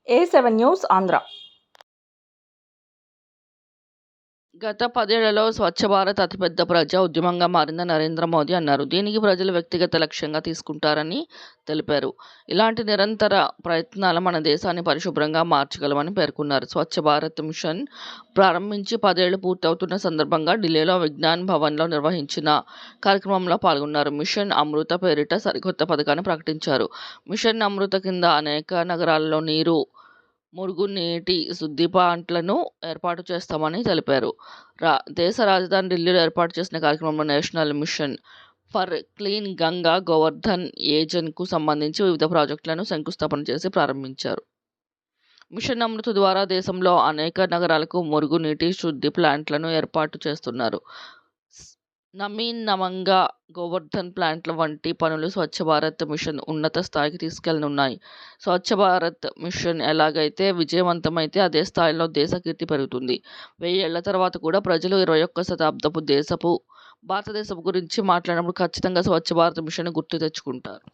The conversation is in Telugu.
A7 news Andhra. గత 10 ఏళ్లలో స్వచ్ఛ భారత్ అతిపెద్ద ప్రజా ఉద్యమంగా మారిందని నరేంద్ర మోదీ అన్నారు. దీనికి ప్రజలు వ్యక్తిగత లక్ష్యంగా తీసుకుంటారని తెలిపారు. ఇలాంటి నిరంతర ప్రయత్నాలు మన దేశాన్ని పరిశుభ్రంగా మార్చగలవని పేర్కొన్నారు. స్వచ్ఛ భారత్ మిషన్ ప్రారంభించి 10 ఏళ్లు పూర్తవుతున్న సందర్భంగా ఢిల్లీలో విజ్ఞాన్ భవన్లో నిర్వహించిన కార్యక్రమంలో పాల్గొన్నారు. మిషన్ అమృత పేరిట సరికొత్త పథకాన్ని ప్రకటించారు. మిషన్ అమృత కింద అనేక నగరాల్లో నీరు, మురుగునీటి శుద్ధి ప్లాంట్లను ఏర్పాటు చేస్తామని తెలిపారు. దేశ రాజధాని ఢిల్లీలో ఏర్పాటు చేసిన కార్యక్రమంలో national mission for clean Ganga Govardhan యోజనకు సంబంధించి వివిధ ప్రాజెక్టులను శంకుస్థాపన చేసి ప్రారంభించారు. మిషన్ అమృత ద్వారా దేశంలో అనేక నగరాలకు మురుగునీటి శుద్ధి ప్లాంట్లను ఏర్పాటు చేస్తున్నారు. నమీనమంగా గోవర్ధన్ ప్లాంట్ల వంటి పనులు స్వచ్ఛ భారత్ మిషన్ ఉన్నత స్థాయికి తీసుకెళ్లనున్నాయి. స్వచ్ఛ భారత్ మిషన్ ఎలాగైతే విజయవంతమైతే అదే స్థాయిలో దేశ కీర్తి పెరుగుతుంది. 1000 ఏళ్ల తర్వాత కూడా ప్రజలు 21వ శతాబ్దపు భారతదేశపు గురించి మాట్లాడినప్పుడు ఖచ్చితంగా స్వచ్ఛ భారత్ మిషన్ గుర్తు తెచ్చుకుంటారు.